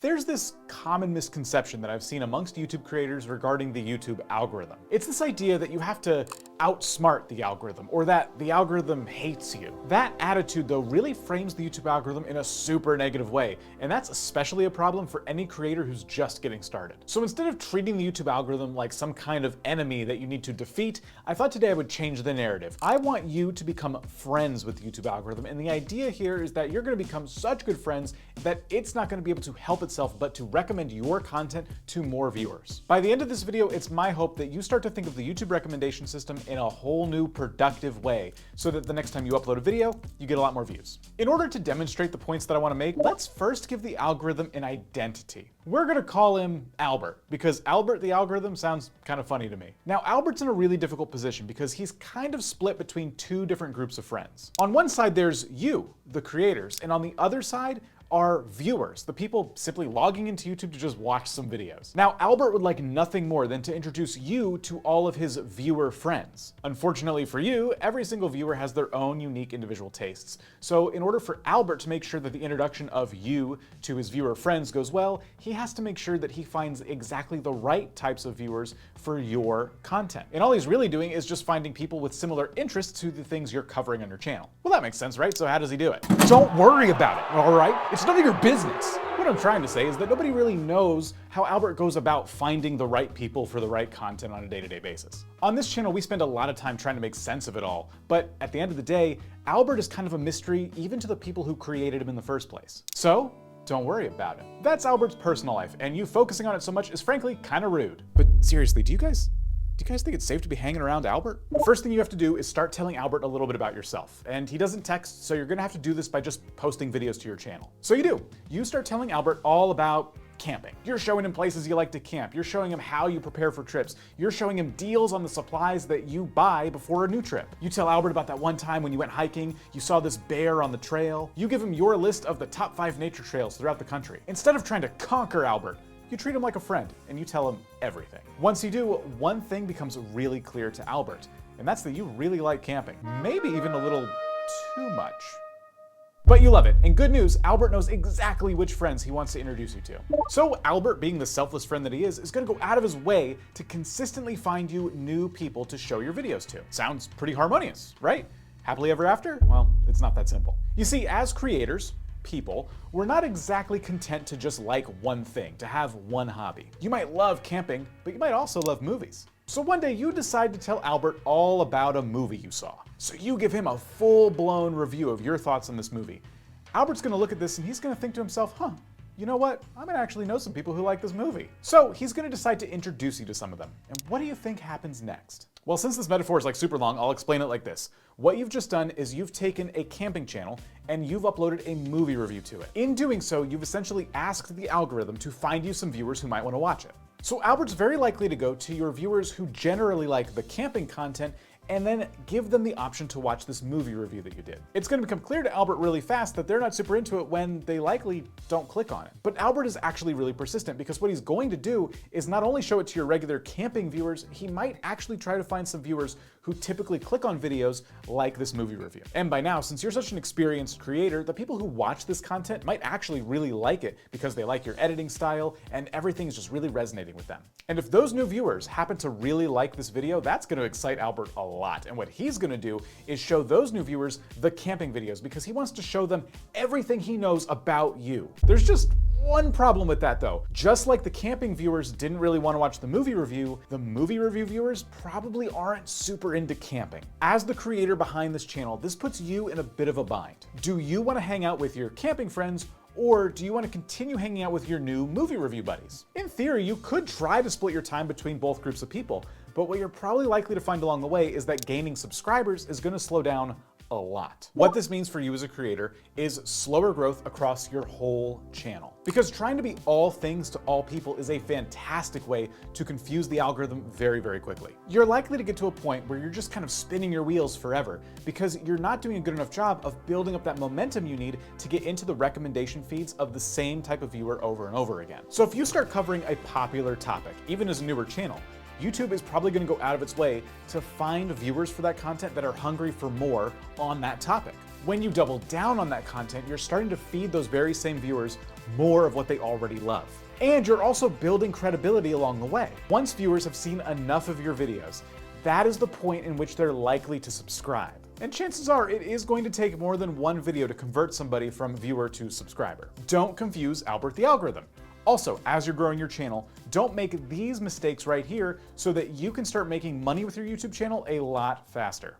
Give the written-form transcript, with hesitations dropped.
There's this common misconception that I've seen amongst YouTube creators regarding the YouTube algorithm. It's this idea that you have to outsmart the algorithm, or that the algorithm hates you. That attitude, though, really frames the YouTube algorithm in a super negative way, and that's especially a problem for any creator who's just getting started. So instead of treating the YouTube algorithm like some kind of enemy that you need to defeat, I thought today I would change the narrative. I want you to become friends with the YouTube algorithm, and the idea here is that you're going to become such good friends that it's not going to be able to help itself but to recommend your content to more viewers. By the end of this video, it's my hope that you start to think of the YouTube recommendation system in a whole new productive way, so that the next time you upload a video, you get a lot more views. In order to demonstrate the points that I want to make, let's first give the algorithm an identity. We're going to call him Albert, because Albert the algorithm sounds kind of funny to me. Now, Albert's in a really difficult position because he's kind of split between two different groups of friends. On one side, there's you, the creators, and on the other side are viewers, the people simply logging into YouTube to just watch some videos. Now, Albert would like nothing more than to introduce you to all of his viewer friends. Unfortunately for you, every single viewer has their own unique individual tastes. So in order for Albert to make sure that the introduction of you to his viewer friends goes well, he has to make sure that he finds exactly the right types of viewers for your content. And all he's really doing is just finding people with similar interests to the things you're covering on your channel. Well, that makes sense, right? So how does he do it? Don't worry about it, all right? It's none of your business. What I'm trying to say is that nobody really knows how Albert goes about finding the right people for the right content on a day-to-day basis. On this channel, we spend a lot of time trying to make sense of it all, but at the end of the day, Albert is kind of a mystery even to the people who created him in the first place. So, don't worry about it. That's Albert's personal life, and you focusing on it so much is frankly kind of rude. But seriously, do you guys think it's safe to be hanging around Albert? The first thing you have to do is start telling Albert a little bit about yourself. And he doesn't text, so you're gonna have to do this by just posting videos to your channel. So you do. You start telling Albert all about camping. You're showing him places you like to camp. You're showing him how you prepare for trips. You're showing him deals on the supplies that you buy before a new trip. You tell Albert about that one time when you went hiking, you saw this bear on the trail. You give him your list of the top 5 nature trails throughout the country. Instead of trying to conquer Albert, you treat him like a friend and you tell him everything. Once you do, one thing becomes really clear to Albert, and that's that you really like camping. Maybe even a little too much. But you love it, and good news, Albert knows exactly which friends he wants to introduce you to. So Albert, being the selfless friend that he is gonna go out of his way to consistently find you new people to show your videos to. Sounds pretty harmonious, right? Happily ever after? Well, it's not that simple. You see, as creators, people, we're not exactly content to just like one thing, to have one hobby. You might love camping, but you might also love movies. So one day you decide to tell Albert all about a movie you saw. So you give him a full-blown review of your thoughts on this movie. Albert's gonna look at this and he's gonna think to himself, you know what? I might actually know some people who like this movie. So he's gonna decide to introduce you to some of them. And what do you think happens next? Well, since this metaphor is like super long, I'll explain it like this. What you've just done is you've taken a camping channel and you've uploaded a movie review to it. In doing so, you've essentially asked the algorithm to find you some viewers who might want to watch it. So Albert's very likely to go to your viewers who generally like the camping content and then give them the option to watch this movie review that you did. It's gonna become clear to Albert really fast that they're not super into it when they likely don't click on it. But Albert is actually really persistent because what he's going to do is not only show it to your regular camping viewers, he might actually try to find some viewers who typically click on videos like this movie review. And by now, since you're such an experienced creator, the people who watch this content might actually really like it because they like your editing style and everything is just really resonating with them. And if those new viewers happen to really like this video, that's gonna excite Albert a lot. And what he's gonna do is show those new viewers the camping videos because he wants to show them everything he knows about you. There's just one problem with that though. Just like the camping viewers didn't really want to watch the movie review viewers probably aren't super into camping. As the creator behind this channel, this puts you in a bit of a bind. Do you want to hang out with your camping friends, or do you want to continue hanging out with your new movie review buddies? In theory, you could try to split your time between both groups of people, but what you're probably likely to find along the way is that gaining subscribers is going to slow down a lot. What this means for you as a creator is slower growth across your whole channel. Because trying to be all things to all people is a fantastic way to confuse the algorithm very, very quickly. You're likely to get to a point where you're just kind of spinning your wheels forever because you're not doing a good enough job of building up that momentum you need to get into the recommendation feeds of the same type of viewer over and over again. So if you start covering a popular topic, even as a newer channel, YouTube is probably going to go out of its way to find viewers for that content that are hungry for more on that topic. When you double down on that content, you're starting to feed those very same viewers more of what they already love. And you're also building credibility along the way. Once viewers have seen enough of your videos, that is the point in which they're likely to subscribe. And chances are it is going to take more than one video to convert somebody from viewer to subscriber. Don't confuse Albert the algorithm. Also, as you're growing your channel, don't make these mistakes right here so that you can start making money with your YouTube channel a lot faster.